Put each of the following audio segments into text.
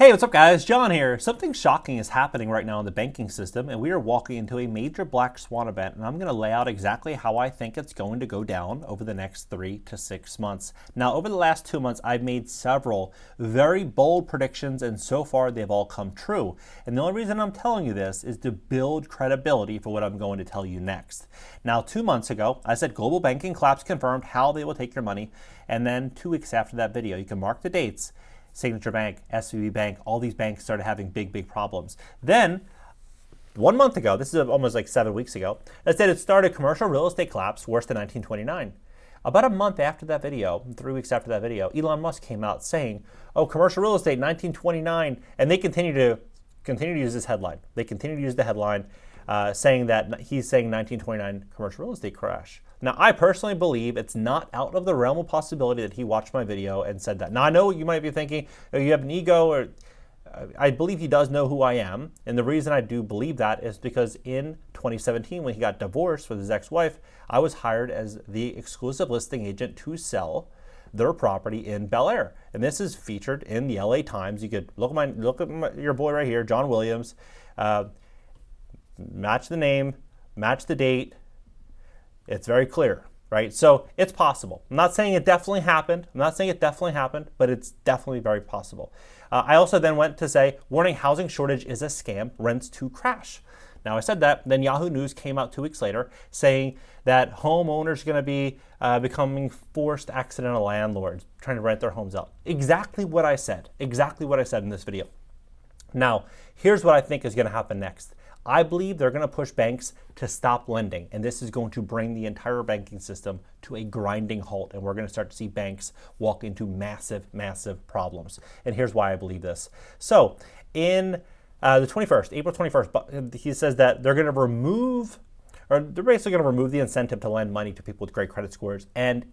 Hey, what's up guys? John here. Something shocking is happening right now in the banking system, and we are walking into a major black swan event, and I'm going to lay out exactly how I think it's going to go down over the next 3 to 6 months. Now, over the last 2 months, I've made several very bold predictions, and so far they've all come true. And the only reason I'm telling you this is to build credibility for what I'm going to tell you next. Now, 2 months ago, I said global banking collapse confirmed, how they will take your money, and then 2 weeks after that video, you can mark the dates, Signature Bank, SVB Bank, all these banks started having big problems. Then, 1 month ago, this is almost like 7 weeks ago, I said it started commercial real estate collapse worse than 1929. About a month after that video, 3 weeks after that video, Elon Musk came out saying, oh, commercial real estate, 1929, and they continue to use this headline. They continue to use the headline saying that he's saying 1929 commercial real estate crash. Now, I personally believe it's not out of the realm of possibility that he watched my video and said that. Now, I know you might be thinking, oh, you have an ego, or I believe he does know who I am. And the reason I do believe that is because in 2017, when he got divorced with his ex-wife, I was hired as the exclusive listing agent to sell their property in Bel Air. And this is featured in the LA Times. You could look at your boy right here, John Williams, match the name, match the date. It's very clear, right? So it's possible. I'm not saying it definitely happened. But it's definitely very possible. I also then went to say, warning, housing shortage is a scam, rents to crash. Now I said that, then Yahoo News came out 2 weeks later saying that homeowners are going to be becoming forced accidental landlords trying to rent their homes out. Exactly what I said in this video. Now, here's what I think is going to happen next. I believe they're going to push banks to stop lending, and this is going to bring the entire banking system to a grinding halt, and we're going to start to see banks walk into massive problems. And here's why I believe this. So in the 21st, April 21st, he says that they're going to remove, or they're basically going to remove the incentive to lend money to people with great credit scores and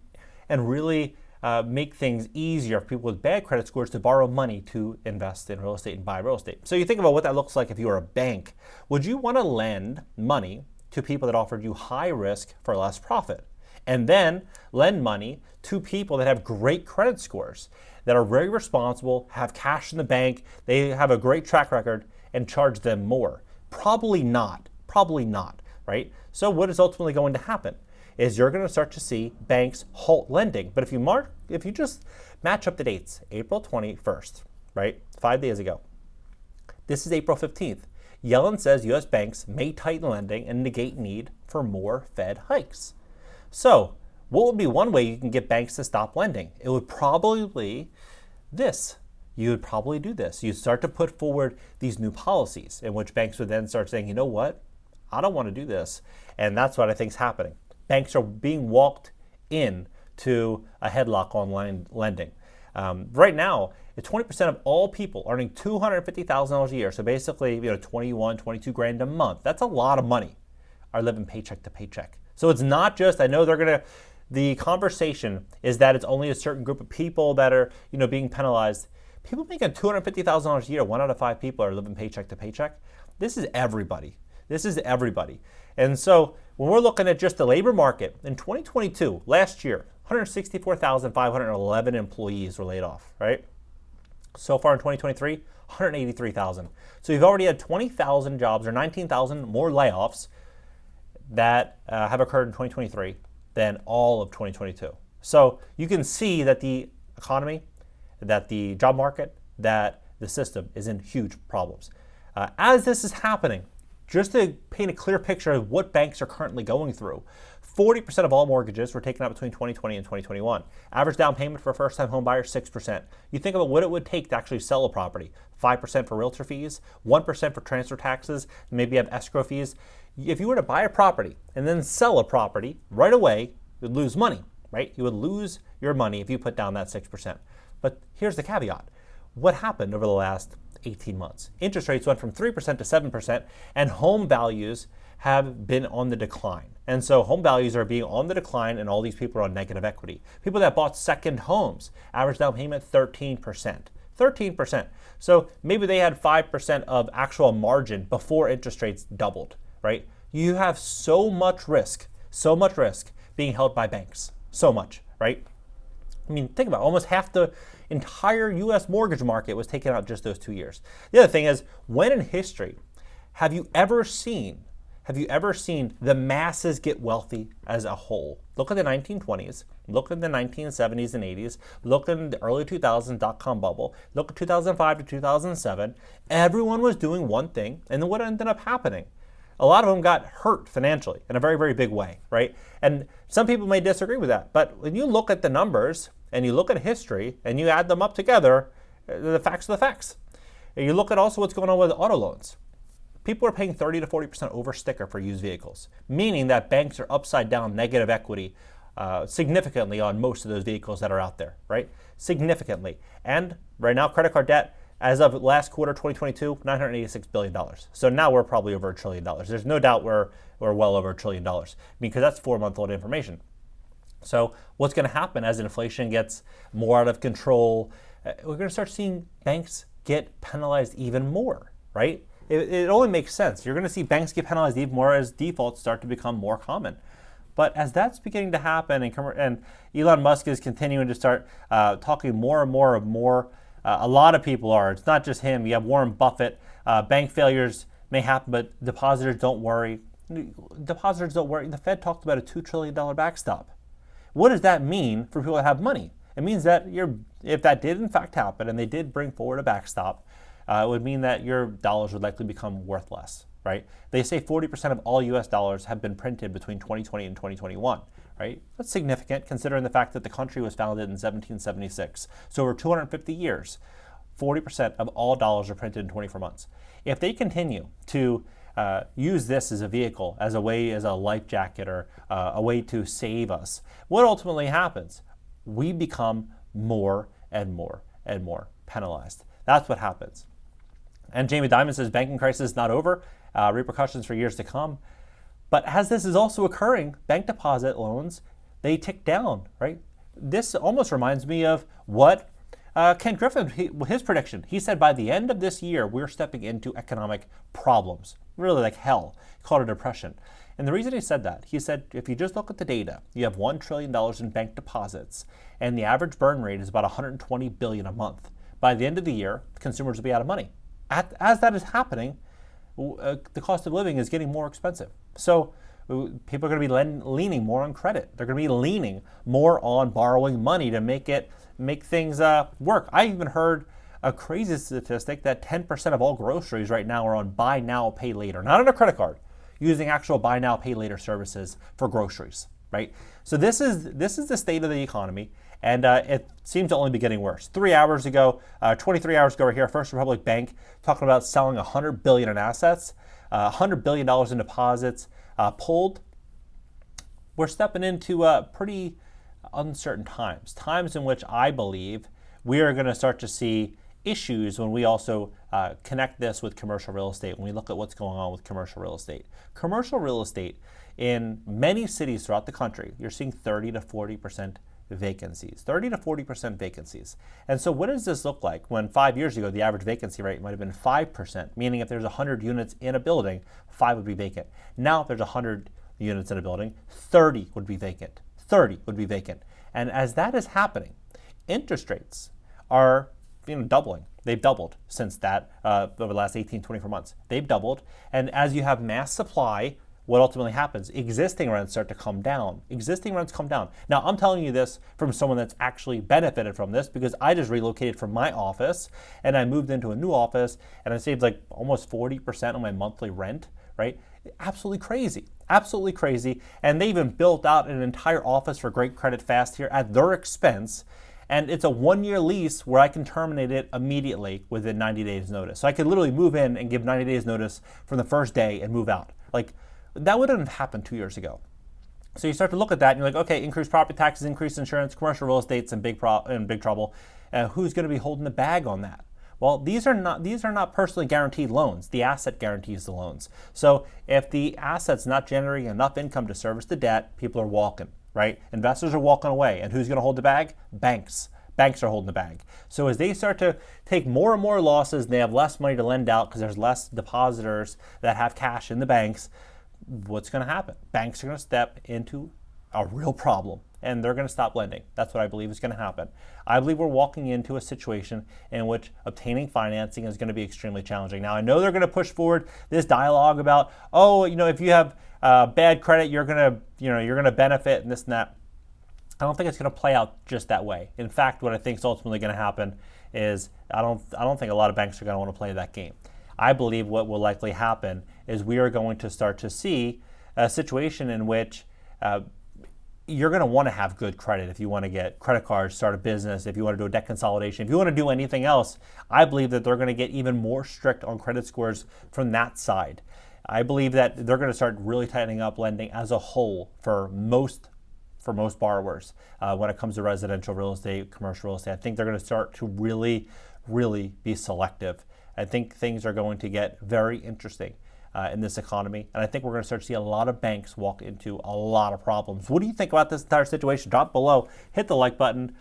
really make things easier for people with bad credit scores to borrow money to invest in real estate and buy real estate. So you think about what that looks like if you were a bank. Would you want to lend money to people that offered you high risk for less profit? And then lend money to people that have great credit scores, that are very responsible, have cash in the bank, they have a great track record, and charge them more? Probably not, right? So what is ultimately going to happen is you're going to start to see banks halt lending. But if you just match up the dates, April 21st, right, 5 days ago. This is April 15th. Yellen says U.S. banks may tighten lending and negate need for more Fed hikes. So what would be one way you can get banks to stop lending? It would probably be this. You would probably do this. You'd start to put forward these new policies in which banks would then start saying, you know what, I don't want to do this. And that's what I think is happening. Banks are being walked in to a headlock on lending. Right now, 20% of all people earning $250,000 a year, so basically 21, 22 grand a month, that's a lot of money, are living paycheck to paycheck. So it's not just, I know the conversation is that it's only a certain group of people that are being penalized. People making $250,000 a year, 1 out of 5 people are living paycheck to paycheck. This is everybody. And so when we're looking at just the labor market, in 2022, last year, 164,511 employees were laid off, right? So far in 2023, 183,000. So you've already had 20,000 jobs or 19,000 more layoffs that have occurred in 2023 than all of 2022. So you can see that the economy, that the job market, that the system is in huge problems. As this is happening, just to paint a clear picture of what banks are currently going through, 40% of all mortgages were taken out between 2020 and 2021. Average down payment for a first-time home buyer, 6%. You think about what it would take to actually sell a property. 5% for realtor fees, 1% for transfer taxes, maybe you have escrow fees. If you were to buy a property and then sell a property right away, you'd lose money, right? You would lose your money if you put down that 6%. But here's the caveat. What happened over the last 18 months? Interest rates went from 3% to 7%, and home values have been on the decline. And so home values are being on the decline, and all these people are on negative equity. People that bought second homes, average down payment 13%. 13%. So maybe they had 5% of actual margin before interest rates doubled, right? You have so much risk being held by banks. So much, right? I mean, think about it. Almost half the entire U.S. mortgage market was taken out just those 2 years. The other thing is, when in history have you ever seen the masses get wealthy as a whole? Look at the 1920s, look at the 1970s and 80s, look at the early 2000s dot-com bubble, look at 2005 to 2007. Everyone was doing one thing, and then what ended up happening? A lot of them got hurt financially in a very, very big way, right? And some people may disagree with that, but when you look at the numbers and you look at history and you add them up together, the facts are the facts. And you look at also what's going on with auto loans. People are paying 30 to 40% over sticker for used vehicles, meaning that banks are upside down negative equity significantly on most of those vehicles that are out there, right? Significantly. And right now, credit card debt, as of last quarter 2022, $986 billion. So now we're probably over $1 trillion. There's no doubt we're well over $1 trillion because that's 4-month-old information. So what's going to happen as inflation gets more out of control? We're going to start seeing banks get penalized even more, right? It only makes sense. You're going to see banks get penalized even more as defaults start to become more common. But as that's beginning to happen, and Elon Musk is continuing to start talking more and more, a lot of people are. It's not just him. You have Warren Buffett. Bank failures may happen, but depositors don't worry. Depositors don't worry. The Fed talked about a $2 trillion backstop. What does that mean for people that have money? It means that if that did in fact happen, and they did bring forward a backstop, it would mean that your dollars would likely become worth less, right? They say 40% of all US dollars have been printed between 2020 and 2021, right? That's significant considering the fact that the country was founded in 1776. So over 250 years, 40% of all dollars are printed in 24 months. If they continue to use this as a vehicle, as a way, as a life jacket, or a way to save us, what ultimately happens? We become more and more and more penalized. That's what happens. And Jamie Dimon says banking crisis is not over, repercussions for years to come. But as this is also occurring, bank deposit loans, they tick down, right? This almost reminds me of what Ken Griffin, his prediction. He said by the end of this year, we're stepping into economic problems, really like hell. He called it a depression. And the reason he said that, he said, if you just look at the data, you have $1 trillion in bank deposits, and the average burn rate is about $120 billion a month. By the end of the year, consumers will be out of money. As that is happening, the cost of living is getting more expensive. So people are going to be leaning more on credit. They're going to be leaning more on borrowing money to make things work. I even heard a crazy statistic that 10% of all groceries right now are on buy now, pay later, not on a credit card, using actual buy now, pay later services for groceries, right? So this is the state of the economy. And it seems to only be getting worse. 23 hours ago, right here, First Republic Bank talking about selling $100 billion in assets, $100 billion in deposits pulled. We're stepping into pretty uncertain times in which I believe we are going to start to see issues when we also connect this with commercial real estate, when we look at what's going on with commercial real estate. Commercial real estate in many cities throughout the country, you're seeing 30 to 40% vacancies, 30 to 40% vacancies. And so what does this look like when 5 years ago the average vacancy rate might have been 5%, meaning if there's 100 units in a building, 5 would be vacant. Now if there's 100 units in a building, 30 would be vacant. 30 would be vacant. And as that is happening, interest rates are doubling. They've doubled since that over the last 18, 24 months. They've doubled. And as you have mass supply, what ultimately happens? Existing rents start to come down. Existing rents come down. Now, I'm telling you this from someone that's actually benefited from this because I just relocated from my office and I moved into a new office and I saved like almost 40% on my monthly rent, right? Absolutely crazy. Absolutely crazy. And they even built out an entire office for Great Credit Fast here at their expense. And it's a 1-year lease where I can terminate it immediately within 90 days notice. So I could literally move in and give 90 days notice from the first day and move out. Like, that wouldn't have happened 2 years ago. So you start to look at that and you're like, okay, increased property taxes, increased insurance, commercial real estate's in big trouble. Who's going to be holding the bag on that? Well, these are not personally guaranteed loans. The asset guarantees the loans. So if the asset's not generating enough income to service the debt, people are walking, right? Investors are walking away. And who's going to hold the bag? Banks. Banks are holding the bag. So as they start to take more and more losses, they have less money to lend out because there's less depositors that have cash in the banks. What's going to happen? Banks are going to step into a real problem. and they're going to stop lending. That's what I believe is going to happen. I believe we're walking into a situation in which obtaining financing is going to be extremely challenging. Now, I know they're going to push forward this dialogue about, oh, if you have bad credit, you're going to benefit and this and that. I don't think it's going to play out just that way. In fact, what I think is ultimately going to happen is I don't think a lot of banks are going to want to play that game. I believe what will likely happen is we are going to start to see a situation in which you're going to want to have good credit if you want to get credit cards, start a business, if you want to do a debt consolidation, if you want to do anything else. I believe that they're going to get even more strict on credit scores from that side. I believe that they're going to start really tightening up lending as a whole for most borrowers when it comes to residential real estate, commercial real estate. I think they're going to start to really, really be selective. I think things are going to get very interesting in this economy, and I think we're going to start to see a lot of banks walk into a lot of problems. What do you think about this entire situation? Drop below, hit the like button,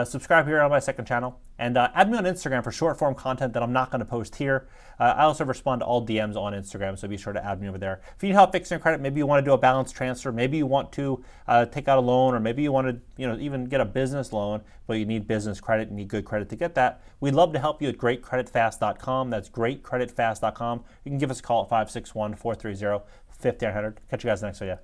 subscribe here on my second channel, and add me on Instagram for short form content that I'm not going to post here. I also respond to all DMs on Instagram, so be sure to add me over there. If you need help fixing your credit, maybe you want to do a balance transfer, maybe you want to take out a loan, or maybe you want to even get a business loan, but you need business credit, you need good credit to get that. We'd love to help you at greatcreditfast.com. That's greatcreditfast.com. You can give us a call at 561-430-5900. Catch you guys next video.